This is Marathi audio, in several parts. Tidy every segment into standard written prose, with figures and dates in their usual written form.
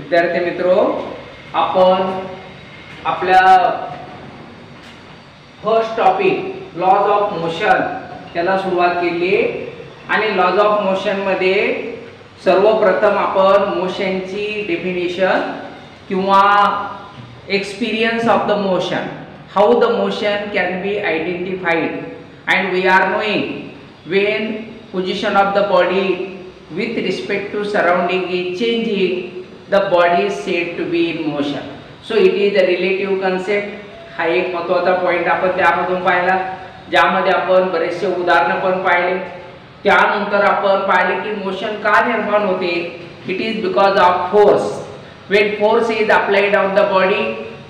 विद्यार्थी मित्रो, आपण आपल्या first topic laws of motion त्याला सुरुवात केली आणि लॉज ऑफ मोशन मध्ये सर्वप्रथम आपण मोशनची डेफिनेशन किंवा experience of the motion, how the motion can be identified and we are knowing when position of the body with respect to surrounding is changing, the body is said to be in motion. So it is a relative concept. हा एक महत्त्वाचा पॉइंट आपण त्यामधून पाहिला, ज्यामध्ये आपण बरेचसे उदाहरण पण पाहिले. त्यानंतर आपण पाहिले की मोशन का निर्माण होते. It is because of force. When force is applied on the body,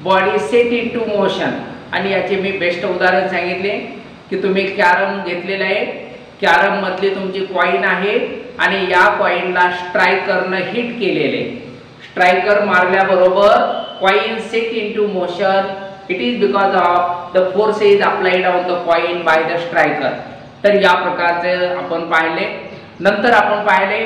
body set into motion. आणि याचे मी बेस्ट उदाहरण सांगितले की तुम्ही कॅरम घेतलेला आहे, कॅरम मधले तुमची कॉइन आहे आणि या कॉइनला स्ट्रायकरने हिट केलेले, स्ट्रायकर मारल्याबरोबर coin set into motion. It is because of the force is applied on the coin by the striker. तर या प्रकारचे आपण पाहिले. नंतर आपण पाहिले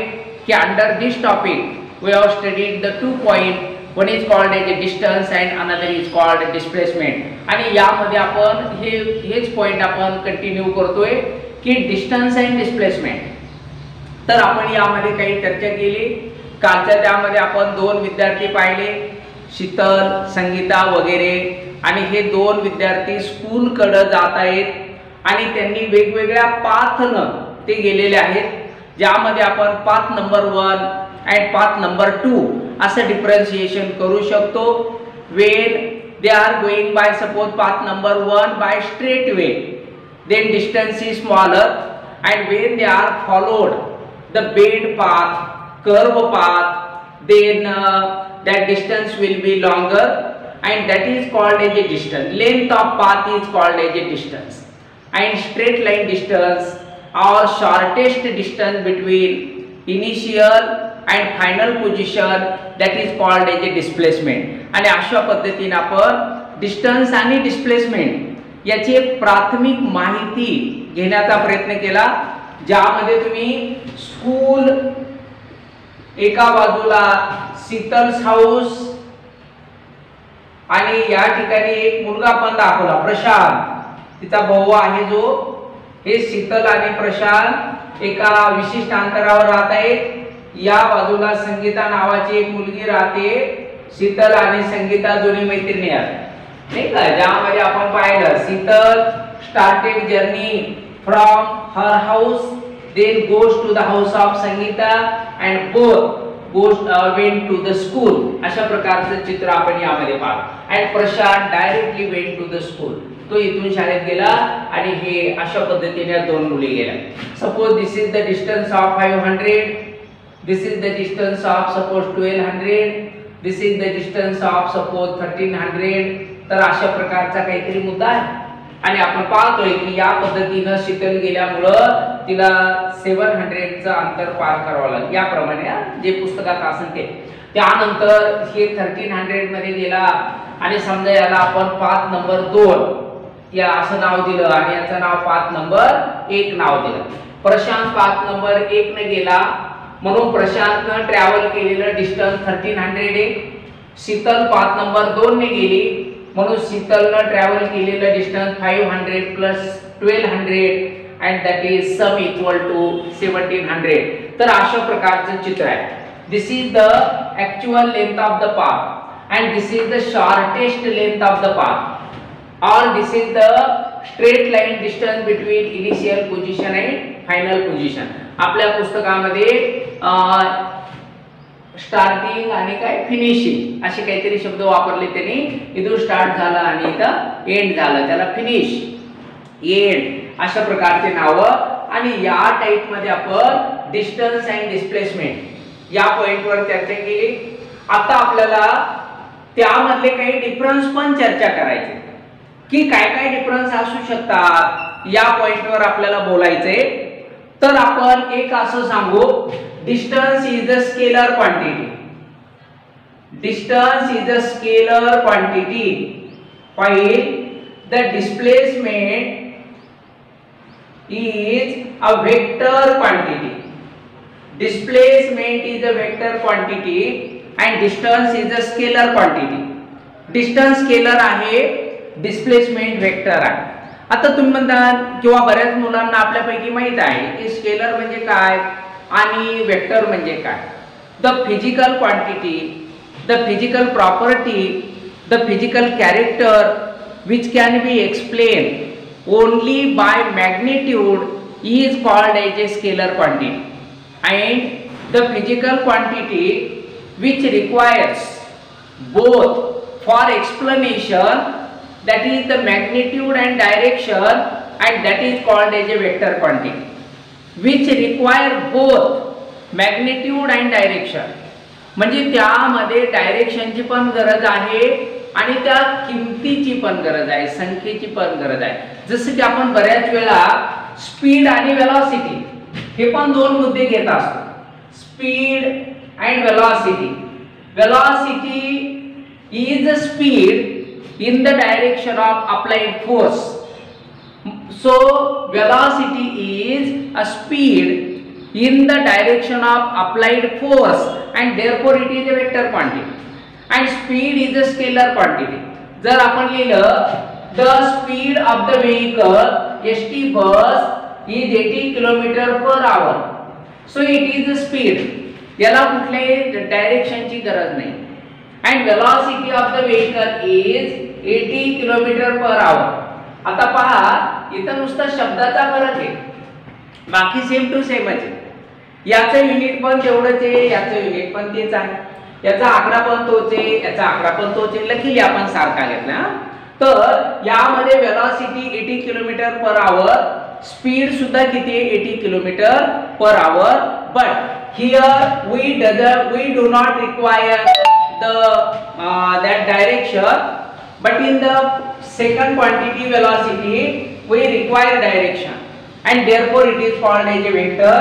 की under this topic we have studied the two point. One is called as a distance and another is called displacement. आणि यामध्ये आपण हेच पॉइंट आपण कंटिन्यू करतोय की डिस्टन्स अँड डिस्प्लेसमेंट. तर आपण यामध्ये काही चर्चा केली. कालच्या त्यामध्ये आपण दोन विद्यार्थी पाहिले, शीतल, संगीता वगैरे. आणि हे दोन विद्यार्थी स्कूलकडे जात आहेत आणि त्यांनी वेगवेगळ्या पाथनं ते गेलेले आहेत, ज्यामध्ये आपण path number 1 and path number 2 असं डिफरन्शिएशन करू शकतो. When they are going by suppose path number 1 by straight way, then distance is smaller, and when they are followed the bend path, curve path, then that distance will be longer and that is called as a distance. Length of path is called as a distance, and straight line distance or shortest distance between initial and final position, that is called as a displacement. आणि अशा पद्धतीने आपण distance आणि displacement याची एक प्राथमिक माहिती घेण्याचा प्रयत्न केला, ज्यामध्ये तुम्ही स्कूल एका बाजूला, शीतल्स हाऊस आणि या ठिकाणी एक मुलगा पण दाखवला, प्रशांत, तिचा भाऊ आहे जो. हे शीतल आणि प्रशांत एका विशिष्ट अंतरावर राहत आहेत. या बाजूला संगीता नावाची एक मुलगी राहते. शीतल आणि संगीता दोन्ही मैत्रिणी आहेत, नाही का. ज्यामध्ये आपण पाहिलं Sheetal started journey from her house, then goes to the house of Sangeeta and both went to the school. अशा प्रकारचं चित्र आपण यामध्ये पाहतो. And Prashant directly went to the school. तो इथून शाळेत गेला आणि हे अशा पद्धतीने दोन मुली गेल्या. Suppose this is the distance of 500, this is the distance of suppose 1200, this is the distance of suppose 1300. तर अशा प्रकारचा काहीतरी मुद्दा आहे. आणि आपण पाहतोय की या पद्धतीनं शीतल गेल्यामुळं तिला 700चं अंतर पार करावं लागलं. याप्रमाणे जे पुस्तकात असेल ते. त्यानंतर हे 1300 मध्ये गेला आणि समजा याला आपण पाथ नंबर 2 या असं नाव दिलं आणि याचं नाव पाथ नंबर 1 नाव दिलं. प्रशांत पाथ नंबर 1 ने गेला म्हणून प्रशांतनं ट्रॅव्हल केलेलं डिस्टन्स 1300 आहे. शीतल पाथ नंबर 2 ने गेली म्हणून शीतलनं ट्रॅव्हल केलेलं distance 500 plus 1200 and that is sum equal to 1700. तर अशा प्रकारचं चित्र आहे. This is the actual length of the path and this is the shortest length of the path or this is the straight line distance between initial position and final position. आपल्या पुस्तकामध्ये स्टार्टिंग आणि काय फिनिशिंग असे काहीतरी शब्द वापरले त्यांनी. इथून स्टार्ट झालं आणि इथं एंड झालं, त्याला फिनिश, एंड अशा प्रकारचे नावं. आणि या टाइप मध्ये आपण डिस्टन्स अँड डिस्प्लेसमेंट या पॉइंटवर चर्चा केली. आता आपल्याला त्यामधले काही डिफरन्स पण चर्चा करायचे की काय काय डिफरन्स असू शकतात. या पॉइंटवर आपल्याला बोलायचंय. तर आपण एक असं सांगू, distance is a scalar quantity. Distance is a scalar quantity while the displacement is a vector quantity. Displacement is a vector quantity and distance is a scalar quantity. Distance scalar आहे, displacement vector आहे. आता तुम्ही म्हणता किंवा बऱ्याच मुलांना आपल्यापैकी माहित आहे की स्केलर म्हणजे काय आणि वेक्टर म्हणजे काय. The physical quantity, the physical property, the physical character which can be explained only by magnitude is called as a scalar quantity, and the physical quantity which requires both for explanation, that is the magnitude and direction, and that is called as a vector quantity. Which require both magnitude and direction, म्हणजे त्यामध्ये डायरेक्शनची पण गरज आहे आणि त्या किमतीची पण गरज आहे, संख्येची पण गरज आहे. जसं की आपण बऱ्याच वेळा स्पीड आणि वेलॉसिटी हे पण दोन मुद्दे घेत असतो. Speed and velocity. Velocity is a speed in the direction of applied force. So velocity is a speed in the direction of applied force and therefore it is a vector quantity, and speed is a scalar quantity. जर आपण लिहिलं the speed of the vehicle ST bus is 80 km/h, so it is a speed. याला कुठल्याही डायरेक्शनची गरज नाही. and velocity of the vehicle is 80 km/h. आता पहा इथं नुसता शब्दाचा फरक आहे, बाकी सेम टू सेमच आहे. याचं युनिट पण तेवढंच आहे, याचं युनिट पण तेच आहे, याचा आकडा पण तोच आहे, याचा आकडा पण तोच आहे, लकीली आपण सारखा घेतला. तर यामध्ये वेलॉसिटी 80 km/h, स्पीड सुद्धा किती आहे 80 km/h. But here we do not require that direction, but in the second quantity velocity we require direction, and therefore it is called as a vector,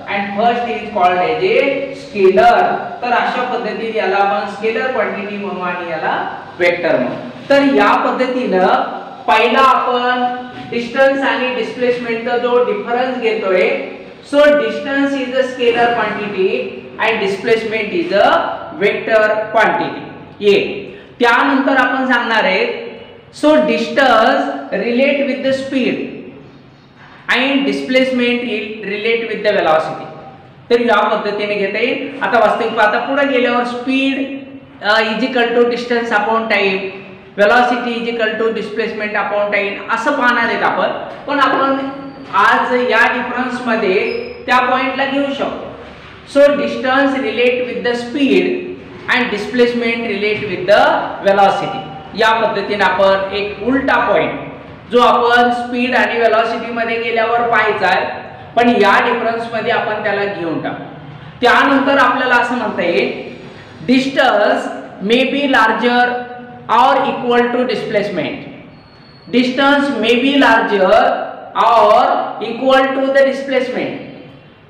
and first is called as a scalar. तर अशा पद्धतीने याला आपण स्केलर क्वांटिटी म्हणू आणि याला वेक्टर म्हणू. तर या पद्धतीनं पहिला आपण डिस्टन्स आणि डिस्प्लेसमेंटचा जो डिफरन्स घेतोय. So distance is a scalar quantity and displacement is a vector quantity. त्यानंतर आपण सांगणार आहे so distance relate with the speed and displacement relate with the velocity. तर या पद्धतीने घेता येईल. आता वास्तविक आता पुढे गेल्यावर speed is equal to distance upon time, velocity is equal to displacement upon time असं पाहणार आहेत आपण. पण आपण आज या डिफरन्स मध्ये त्या पॉइंटला घेऊ शकतो. So distance relate with the speed and displacement relate with the velocity. या पद्धतीने आपण एक उलटा पॉइंट जो आपण स्पीड आणि वेलॉसिटी मध्ये गेल्यावर पाहायचा आहे, पण या डिफरन्स मध्ये आपण त्याला घेऊन टाकू. त्यानंतर आपल्याला असं म्हणता येईल distance may be larger or equal to displacement. Distance may be larger or equal to the displacement.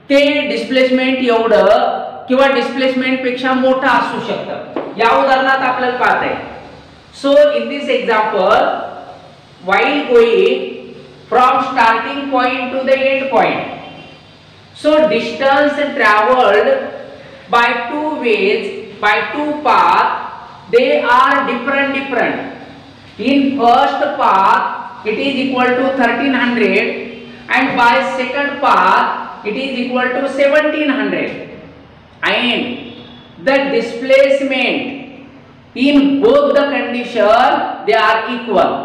ते डिस्प्लेसमेंट एवढं किंवा डिस्प्लेसमेंट पेक्षा मोठं असू शकतं. या उदाहरणात आपल्याला पाहता येईल. So in this example, while going from starting point to the end point, so distance traveled by two ways, by two paths, they are different. In first path it is equal to 1300, and by second path it is equal to 1700, and the displacement in both the condition they are equal.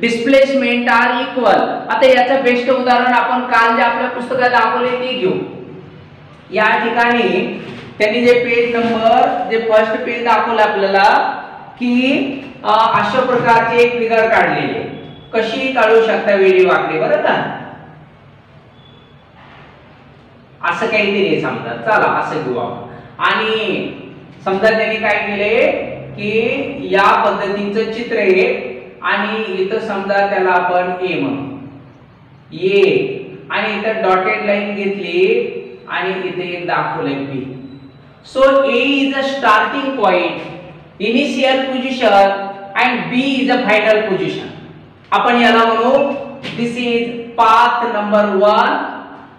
Displacement are equal. आता याचं बेस्ट उदाहरण आपण काल जे आपल्या पुस्तकात दाखवले ते घेऊ. या ठिकाणी त्यांनी जे पेज नंबर जे फर्स्ट पेज दाखवलं आपल्याला की अशा प्रकारची एक फिगर काढलेली. कशी काढू शकता वेळी वाकडी बरं का, असं काहीतरी समजा. चला असं घेऊ आपण. आणि समजा त्यांनी काय केले की या पद्धतीचं चित्र आहे आणि इथं समजा त्याला आपण ए म्हणू, ए, आणि इथं डॉटेड लाईन घेतली आणि इथे एक दाखवलंय B. So A is a starting point, initial position, and B is a final position. आपण याला म्हणू this is path number 1,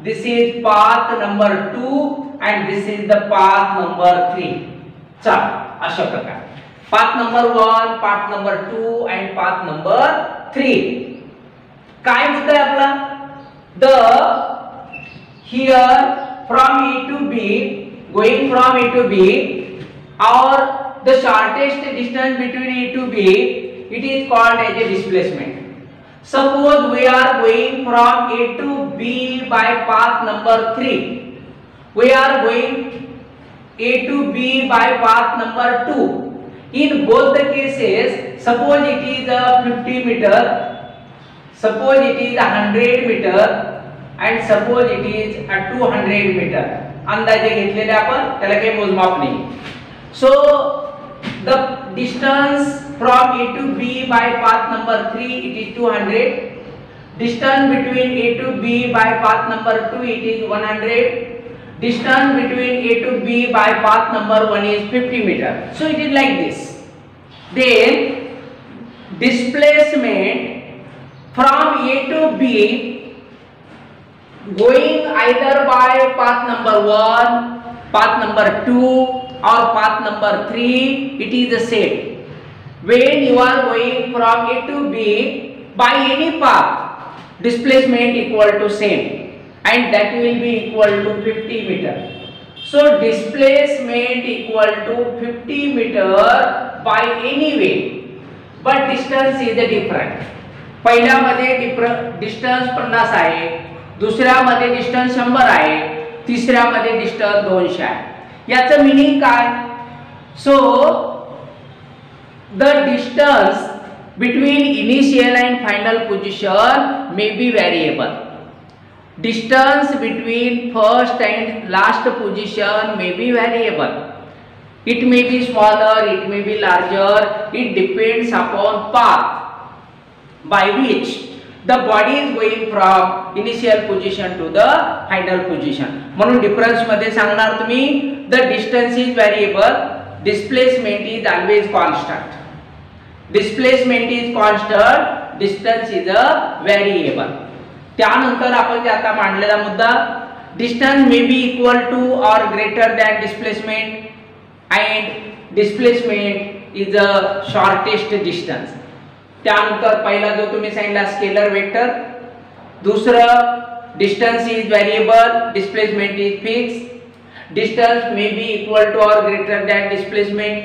this is path number 2, and this is the path number 3. चला अशा प्रकारे path number 1, path number 2 and path number 3. काय मुद्दा आहे आपला? The here from A to B, going from A to B, or the shortest distance between A to B, it is called as a displacement. Suppose we are going from A to B by path number 3. We are going A to B by path number 2. In both the cases, suppose it is a 50 meter, suppose it is a 100 meter, and suppose it is a 200 meter. अंदाजे घेतलेले आपण, त्याला काही मोजमाप नाही. So the distance from A to B by path number 3 it is 200. Distance between A to B by path number 2 it is 100. Distance between A to B by path number 1 is 50 meter. So it is like this. Then displacement from A to B going either by path number 1, path number 2 or path number 3, it is the same. When you are going from A to B by any path, displacement equal to same, and that will be equal to 50 meter. So displacement equal to 50 meter by any way, but distance is the different. पहिल्या मध्ये डिस्टन्स 50 आहे, दुसऱ्या मध्ये डिस्टन्स 100 आहे, तिसऱ्या मध्ये डिस्टन्स 200 आहे. याचं मीनिंग काय? So the distance between initial and final position may be variable. Distance between first and last position may be variable. It may be smaller, it may be larger. It depends upon path by which the body is going from initial position to the final position. म्हणून डिफरन्स मध्ये सांगणार तुम्ही the distance is variable, displacement is always constant. Displacement is constant, distance is a variable. त्यानंतर आपण जे आता मांडलेला मुद्दा, distance may be equal to or greater than displacement, and displacement is the shortest distance. त्यानंतर पहिला जो तुम्ही सांगितला स्केलर वेक्टर, दुसरं distance is variable, displacement is fixed. Distance may be equal to or greater than displacement,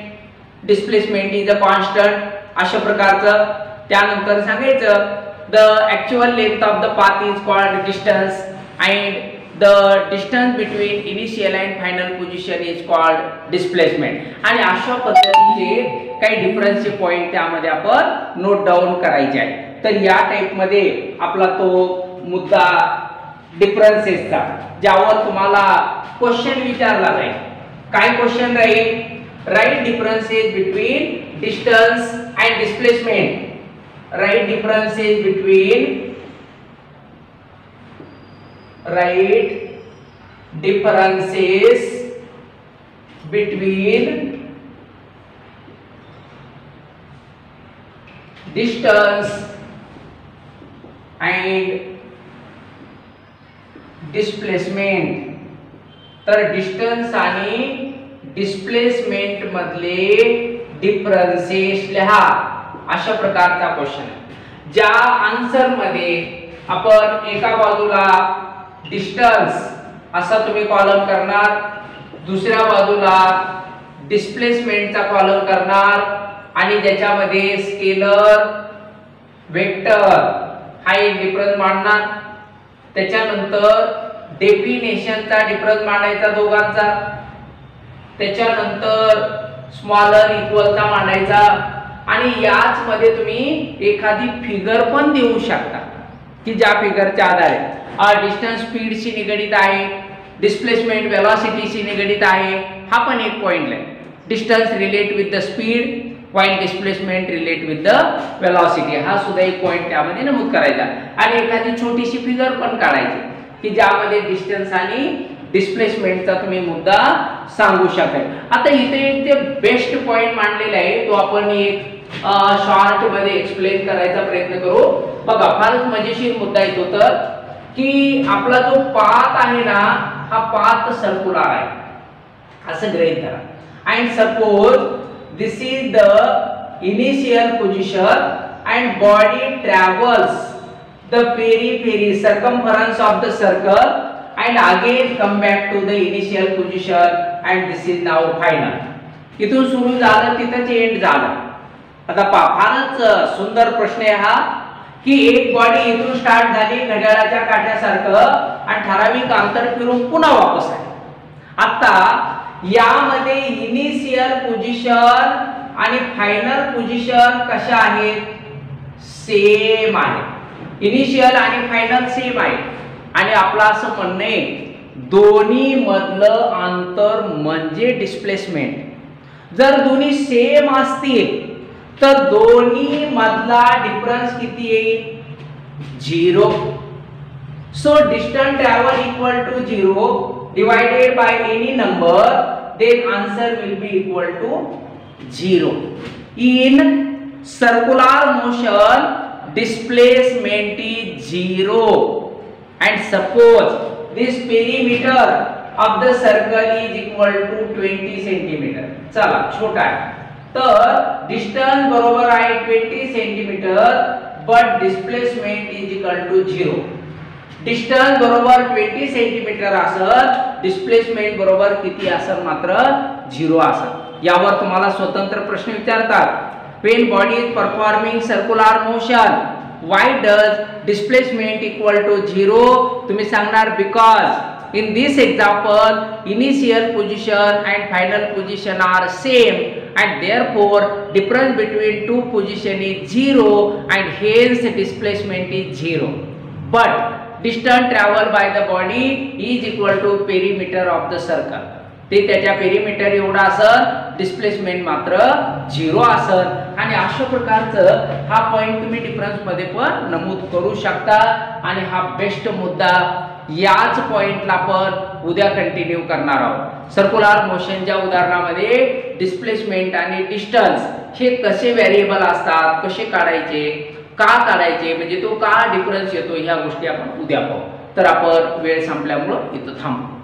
displacement is a constant. अशा प्रकारचं. त्यानंतर सांगायचं the actual length of the path is called distance, and the distance between initial and final position is called displacement. आणि अशा पद्धतीचे काही डिफरन्सचे पॉइंट त्यामध्ये आपण नोट डाऊन करायचे आहे. तर या टाइप मध्ये आपला तो मुद्दा डिफरन्सेसचा, ज्यावर तुम्हाला क्वेश्चन विचारला जाईल. काय क्वेश्चन राहील? Right differences between distance and displacement. Write differences between distance and displacement. तर डिस्टन्स आणि डिस्प्लेसमेंट मधले डिफरन्सेस लिहा, अशा प्रकारचा क्वेश्चन आहे. ज्या आन्सर मध्ये आपण एका बाजूला डिस्टन्स असा तुम्ही कॉलम करणार, दुसऱ्या बाजूला डिस्प्लेसमेंटचा कॉलम करणार, आणि ज्याच्यामध्ये स्केलर वेक्टर हा एक डिफरन्स मांडणार. त्याच्यानंतर डेफिनेशनचा डिफरन्स मांडायचा दोघांचा, त्याच्यानंतर स्मॉलर इक्वलचा मांडायचा, आणि याच मध्ये तुम्ही एखादी फिगर पण देऊ शकता की ज्या फिगरच्या आधारे डिस्टन्स स्पीडशी निगडित आहे, डिस्प्लेसमेंट वेलॉसिटीशी निगडित आहे. हा पण एक पॉइंट आहे. Distance relate with the speed while displacement relate with the velocity. हा सुद्धा एक पॉइंट त्यामध्ये नमूद करायचा, आणि एखादी छोटीशी फिगर पण काढायची की ज्यामध्ये डिस्टन्स आणि डिस्प्लेसमेंटचा तुम्ही मुद्दा सांगू शकाल. आता इथे एक ते बेस्ट पॉइंट मांडलेला आहे, तो आपण एक शॉर्ट मध्ये एक्सप्लेन करायचा प्रयत्न करू. बघा, फारच मजेशीर मुद्दा येतो तर की आपला जो पाथ आहे ना, हा पाथ सर्क्युलर आहे असं गृहीत धरा, and suppose this is the initial position and body travels the periphery circumference of the circle and again come back to the initial position and this is now final. इथून सुरू झालं तिथंच एंड झालं. आता फारच सुंदर प्रश्न आहे हा की एक बॉडी इथून स्टार्ट झाली घड्याळाच्या काट्यासारखं आणि ठराविक अंतर फिरून पुन्हा वापस आली. आता यामध्ये इनिशियल पोझिशन आणि फायनल पोझिशन कशा आहेत? सेम आहे. इनिशियल आणि फायनल सेम आहे आणि आपलं असं म्हणणं आहे दोन्ही मधलं अंतर म्हणजे डिस्प्लेसमेंट. जर दोन्ही सेम असतील तर दोन्ही मधला डिफरन्स किती येईल? 0. So distance travel equal to 0 divided by any number, then answer will be equal to 0. In circular motion displacement is 0 and suppose this perimeter of the circle is equal to 20 cm. चला छोटा आहे तर डिस्टन्स बरोबर आहे 20 cm but displacement is equal to 0. Distance बरोबर 20 cm असेल, डिस्प्लेसमेंट बरोबर किती असेल? मात्र 0 असेल. यावर तुम्हाला स्वतंत्र प्रश्न विचारतात. When body is performing circular motion, why does displacement equal to 0? तुम्ही सांगणार because in this example initial position and final position are same and therefore difference between two position is 0 and hence displacement is 0. But distance traveled by the body is equal to perimeter of the circle. ते त्याच्या पेरिमीटर एवढा असेल, डिस्प्लेसमेंट मात्र 0 असेल. आणि अशा प्रकारचं हा पॉइंट तुम्ही डिफरन्स मध्ये पण नमूद करू शकता. आणि हा बेस्ट मुद्दा याच पॉइंटला पण उद्या कंटिन्यू करणार आहोत. सर्क्युलर मोशनच्या उदाहरणामध्ये डिस्प्लेसमेंट आणि डिस्टन्स हे कसे व्हेरिएबल असतात, कसे काढायचे, का काढायचे, म्हणजे तो का डिफरन्स येतो, ह्या गोष्टी आपण उद्या पाहू. तर आपण वेळ संपल्यामुळे इथं थांबू.